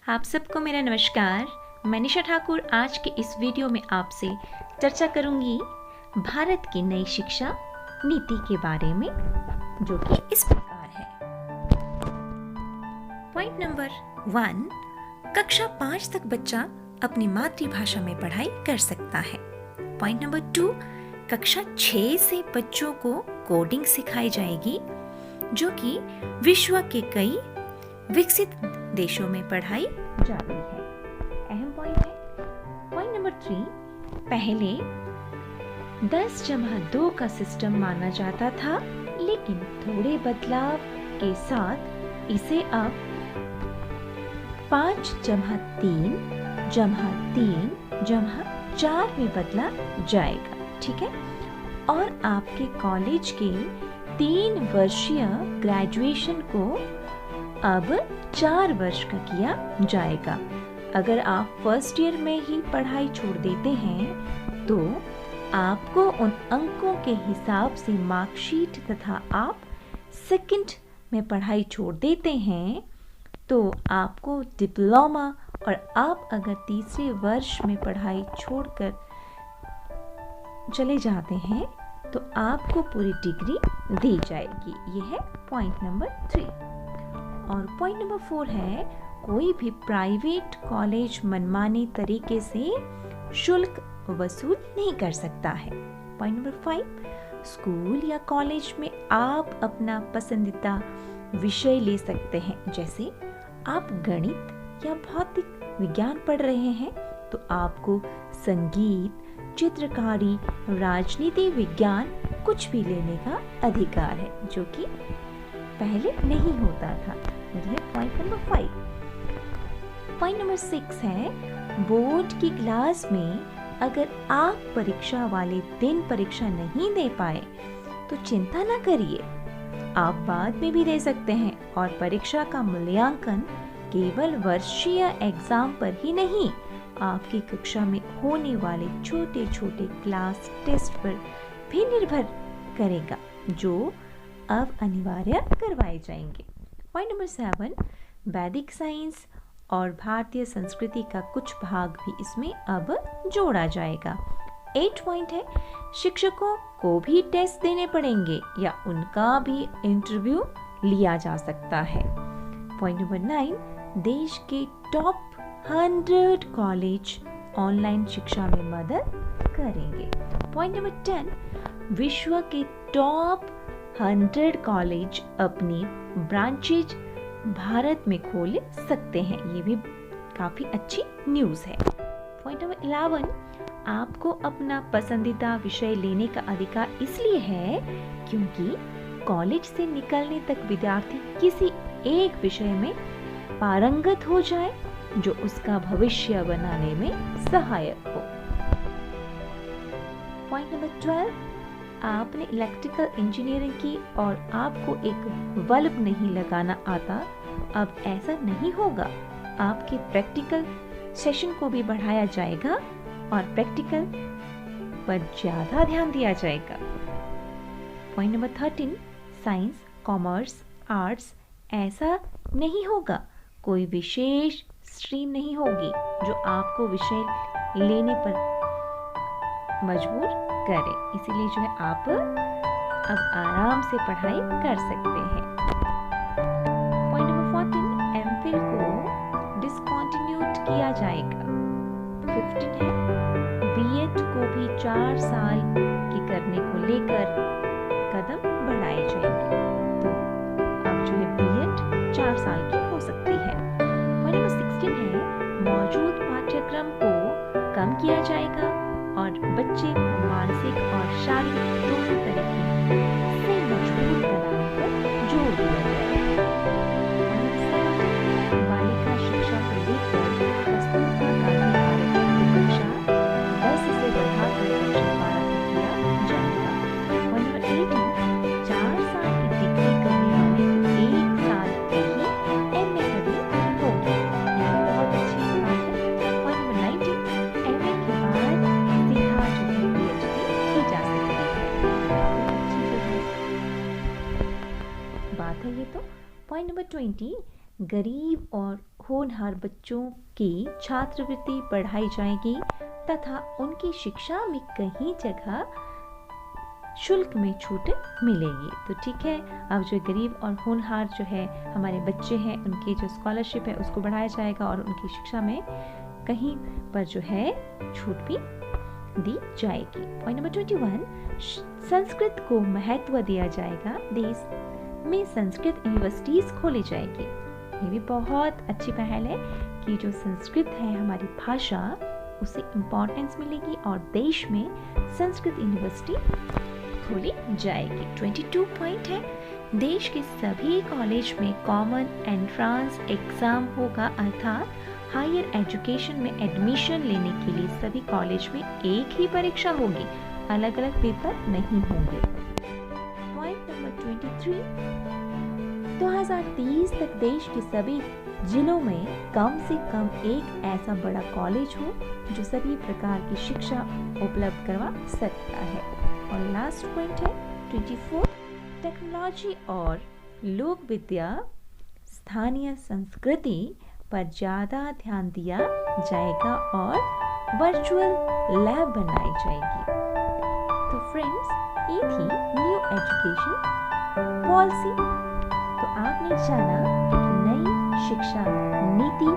आप सबको मेरा नमस्कार। मैं निशा ठाकुर आज के इस वीडियो में आपसे चर्चा करूंगी भारत की नई शिक्षा नीति के बारे में, जो कि इस प्रकार है। पॉइंट नंबर 1, कक्षा 5 तक बच्चा अपनी मातृभाषा में पढ़ाई कर सकता है। पॉइंट नंबर 2, कक्षा 6 से बच्चों को कोडिंग सिखाई जाएगी, जो कि विश्व के कई विकसित देशों में पढ़ाई जाती है। अहम पॉइंट है। पॉइंट नंबर 3, पहले 10/2 का सिस्टम माना जाता था, लेकिन थोड़े बदलाव के साथ इसे अब 5/3/3/4 में बदला जाएगा। ठीक है। और आपके कॉलेज के 3 वर्षीय ग्रेजुएशन को अब 4 वर्ष का किया जाएगा। अगर आप फर्स्ट ईयर में ही पढ़ाई छोड़ देते हैं तो आपको उन अंकों के हिसाब से मार्कशीट, तथा आप सेकंड में पढ़ाई छोड़ देते हैं तो आपको डिप्लोमा, और आप अगर तीसरे वर्ष में पढ़ाई छोड़कर चले जाते हैं तो आपको पूरी डिग्री दी जाएगी। यह है पॉइंट नंबर 3। और पॉइंट नंबर 4 है, कोई भी प्राइवेट कॉलेज मनमाने तरीके से शुल्क वसूल नहीं कर सकता है। पॉइंट नंबर 5, स्कूल या कॉलेज में आप अपना पसंदीदा विषय ले सकते हैं। जैसे आप गणित या भौतिक विज्ञान पढ़ रहे हैं तो आपको संगीत, चित्रकारी, राजनीति विज्ञान कुछ भी लेने का अधिकार है, जो कि पहले नहीं होता था। यह पॉइंट नंबर 5। पॉइंट नंबर 6 है, बोर्ड की क्लास में अगर आप परीक्षा वाले दिन परीक्षा नहीं दे पाए तो चिंता न करिए, आप बाद में भी दे सकते हैं। और परीक्षा का मूल्यांकन केवल वर्षीय एग्जाम पर ही नहीं, आपकी कक्षा में होने वाले छोटे छोटे क्लास टेस्ट पर भी निर्भर करेगा, जो अब अनिवार्य करवाए जाएंगे। पॉइंट नंबर 7, वैदिक साइंस और भारतीय संस्कृति का कुछ भाग भी इसमें अब जोड़ा जाएगा। 8 पॉइंट है, शिक्षकों को भी टेस्ट देने पड़ेंगे या उनका भी इंटरव्यू लिया जा सकता है। पॉइंट नंबर 9, देश के टॉप 100 कॉलेज ऑनलाइन शिक्षा में मदद करेंगे। पॉइंट नंबर 10, विश्व के टॉप 100 कॉलेज अपनी ब्रांचेज भारत में खोल सकते हैं। ये भी काफी अच्छी न्यूज़ है। पॉइंट नंबर 11, आपको अपना पसंदीदा विषय लेने का अधिकार इसलिए है क्योंकि कॉलेज से निकलने तक विद्यार्थी किसी एक विषय में पारंगत हो जाए जो उसका भविष्य बनाने में सहायक हो। पॉइंट नंबर 12, आपने इलेक्ट्रिकल इंजीनियरिंग की और आपको एक बल्ब नहीं लगाना आता, अब ऐसा नहीं होगा। आपके प्रैक्टिकल सेशन को भी बढ़ाया जाएगा और प्रैक्टिकल पर ज्यादा ध्यान दिया जाएगा। Point number 13, science, commerce, arts ऐसा नहीं होगा, कोई विशेष स्ट्रीम नहीं होगी जो आपको विषय लेने पर मजबूर करे। इसीलिए जो है आप अब आराम से पढ़ाई कर सकते हैं। पॉइंट नंबर 14, एमफिल को डिसकंटिन्यूड किया जाएगा। 15 है, बीएड को भी 4 साल की करने को लेकर कदम बढ़ाए जाएंगे। तो अब जो है बीएड 4 साल की हो सकती है। पॉइंट नंबर 16 है, मौजूद पाठ्यक्रम को कम किया जाएगा और बच्चे को मानसिक और शारीरिक दोनों तरीके से मजबूत बनाने पर जोर दिया जाएगा। बालिका शिक्षा को लेकर कस्तूरबा गांधी बालिका कक्षा 10 से बढ़ाकर कक्षा 12 तक किया जाएगा। पॉइंट नंबर 18, 4 साल की डिग्री करने वाले को 1 साल पहले एमए करनी होगी। बहुत अच्छी बात है। पॉइंट नंबर 19, एमए के बाद सीधा जो है पीएचडी की जा सकती है। बात है ये तो। पॉइंट नंबर 20, गरीब और होनहार बच्चों की छात्रवृत्ति बढ़ाई जाएगी तथा उनकी शिक्षा में कहीं जगह शुल्क में छूट मिलेगी। तो ठीक है, अब जो गरीब और होनहार जो है हमारे बच्चे हैं, उनकी जो स्कॉलरशिप है उसको बढ़ाया जाएगा और उनकी शिक्षा में कहीं पर जो है छूट भी दी जाएगी। पॉइंट नंबर 21, संस्कृत को महत्व दिया जाएगा, देश में संस्कृत यूनिवर्सिटीज खोली जाएगी। ये भी बहुत अच्छी पहल है कि जो संस्कृत है हमारी भाषा उसे इम्पोर्टेंस मिलेगी और देश में संस्कृत यूनिवर्सिटी खोली जाएगी। 22 पॉइंट है, देश के सभी कॉलेज में कॉमन एंट्रेंस एग्जाम होगा, अर्थात हायर एजुकेशन में एडमिशन लेने के लिए सभी कॉलेज में एक ही परीक्षा होगी, अलग अलग पेपर नहीं होंगे। पॉइंट नंबर 23, 2030 तक देश के सभी जिलों में कम से कम एक ऐसा बड़ा कॉलेज हो जो सभी प्रकार की शिक्षा उपलब्ध करवा सकता है। और लास्ट पॉइंट है 24, टेक्नोलॉजी और लोक विद्या स्थानीय संस्कृति पर ज़्यादा ध्यान दिया जाएगा और वर्चुअल लैब बनाई जाएगी। तो फ्रेंड्स, ये थी न्यू एजुकेशन पॉलिसी। तो आपने जाना कि नई शिक्षा नीति